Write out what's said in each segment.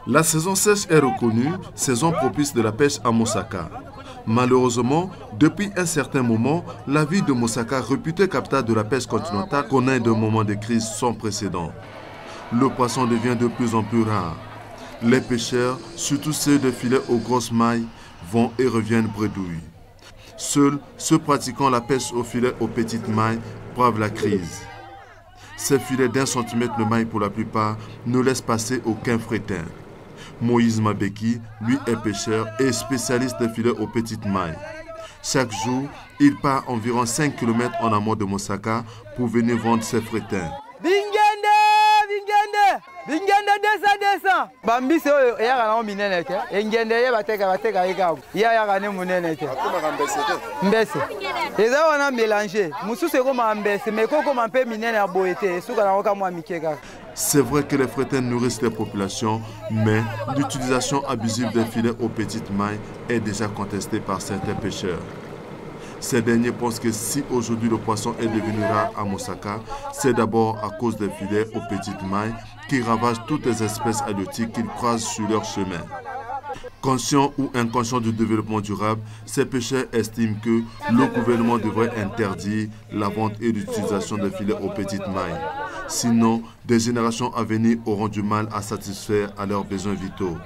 La saison sèche est reconnue, saison propice de la pêche à Mosaka. Malheureusement, depuis un certain moment, la ville de Mosaka, réputée capitale de la pêche continentale, connaît des moments de crise sans précédent. Le poisson devient de plus en plus rare. Les pêcheurs, surtout ceux de filets aux grosses mailles, vont et reviennent bredouilles. Seuls ceux pratiquant la pêche au filet aux petites mailles bravent la crise. Ces filets d'1 centimètre de maille pour la plupart ne laissent passer aucun fretin. Moïse Mabeki, lui, est pêcheur et spécialiste des filets aux petites mailles. Chaque jour, il part environ 5 km en amont de Mosaka pour venir vendre ses fretins. Bingende desa bambise oyo yaka na minene ke engende ye bateka ikabu ya ne munene ke mbese eza wana mélanger mususu ekoma mbese mais kokoma mpe minene ya boete suka na oka mwa mikeka. C'est vrai que les fretins nourrissent les populations, mais l'utilisation abusive des filets aux petites mailles est déjà contestée par certains pêcheurs. Ces derniers pensent que si aujourd'hui le poisson est devenu rare à Mosaka, c'est d'abord à cause des filets aux petites mailles qui ravagent toutes les espèces halieutiques qu'ils croisent sur leur chemin. Conscients ou inconscients du développement durable, ces pêcheurs estiment que le gouvernement devrait interdire la vente et l'utilisation des filets aux petites mailles. Sinon, des générations à venir auront du mal à satisfaire à leurs besoins vitaux.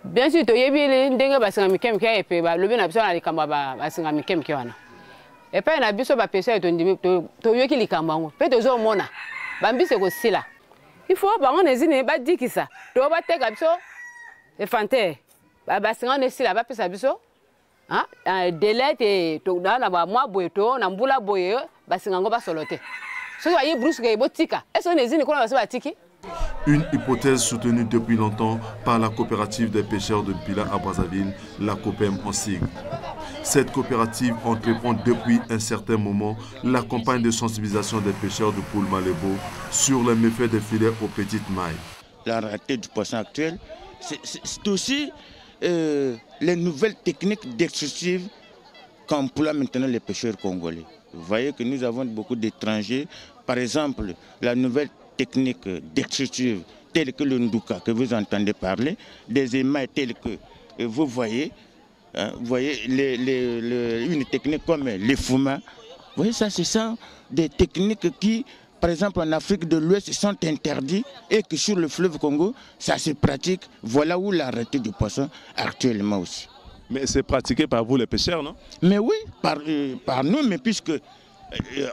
Bien sûr, tu y es ndenge basinga mikemke et puis ba lobi na biso na likamba ba basinga mikemke wana. Et puis na biso ba pêcher to ndimi to yoki likamba ngo. Pe to zo mona. Ba mbise ko sila. Il faut ba ngone zine ba dikisa. To ba teka biso e fante. Ba basinga ne sila ba pesa biso. Hein? Délai te to na ba mwa boye to na mbula boye basinga ngo ba solote. So ba yi brusque e botika. Est-ce ne zine ko na ba tiki? Une hypothèse soutenue depuis longtemps par la coopérative des pêcheurs de Bila à Brazzaville, la COPEM en sigle. Cette coopérative entreprend depuis un certain moment la campagne de sensibilisation des pêcheurs de Poul Malebo sur les méfaits des filets aux petites mailles. La rareté du poisson actuel, c'est aussi les nouvelles techniques d'extractive qu'emploient maintenant les pêcheurs congolais. Vous voyez que nous avons beaucoup d'étrangers. Par exemple, la nouvelle technique d'extractive telle que le Nduka que vous entendez parler, des émails tels que vous voyez, une technique comme les Fuma. Vous voyez, ça, c'est ça, des techniques qui, par exemple, en Afrique de l'Ouest, sont interdites et que sur le fleuve Congo, ça se pratique. Voilà où la rareté du poisson actuellement aussi. Mais c'est pratiqué par vous les pêcheurs, non? Mais oui, par nous, mais puisque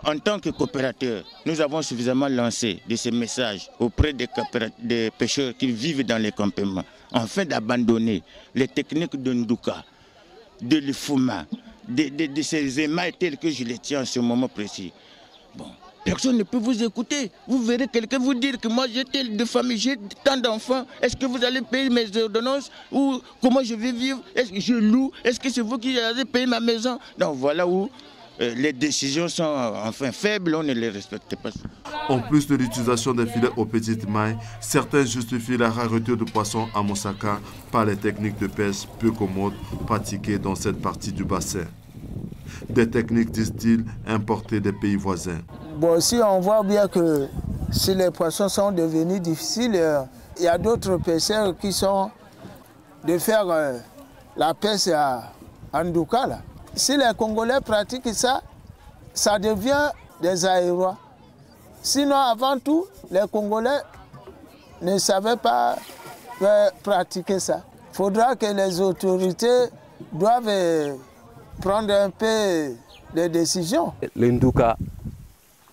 en tant que coopérateur, nous avons suffisamment lancé de ces messages auprès des pêcheurs qui vivent dans les campements, afin d'abandonner les techniques de Nduka, de l'Ifuma, de ces émails tels que je les tiens en ce moment précis. Bon, personne ne peut vous écouter. Vous verrez quelqu'un vous dire que moi j'ai telle de famille, j'ai tant d'enfants. Est-ce que vous allez payer mes ordonnances ou comment je vais vivre? Est-ce que je loue? Est-ce que c'est vous qui allez payer ma maison? Donc voilà où les décisions sont enfin faibles, on ne les respecte pas. En plus de l'utilisation des filets aux petites mailles, certains justifient la rareté de poissons à Mosaka par les techniques de pêche peu commodes pratiquées dans cette partie du bassin. Des techniques, disent-ils, importées des pays voisins. Bon, si on voit bien que si les poissons sont devenus difficiles, il y a d'autres pêcheurs qui sont de faire la pêche à Nduka là. Si les Congolais pratiquent ça, ça devient des aérois. Sinon, avant tout, les Congolais ne savaient pas pratiquer ça. Il faudra que les autorités doivent prendre un peu les décisions. Le Nduka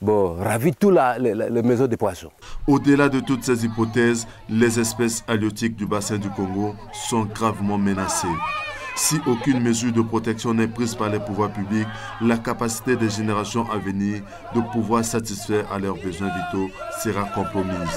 ravit tout les maisons de poissons. Au-delà de toutes ces hypothèses, les espèces halieutiques du bassin du Congo sont gravement menacées. Si aucune mesure de protection n'est prise par les pouvoirs publics, la capacité des générations à venir de pouvoir satisfaire à leurs besoins vitaux sera compromise.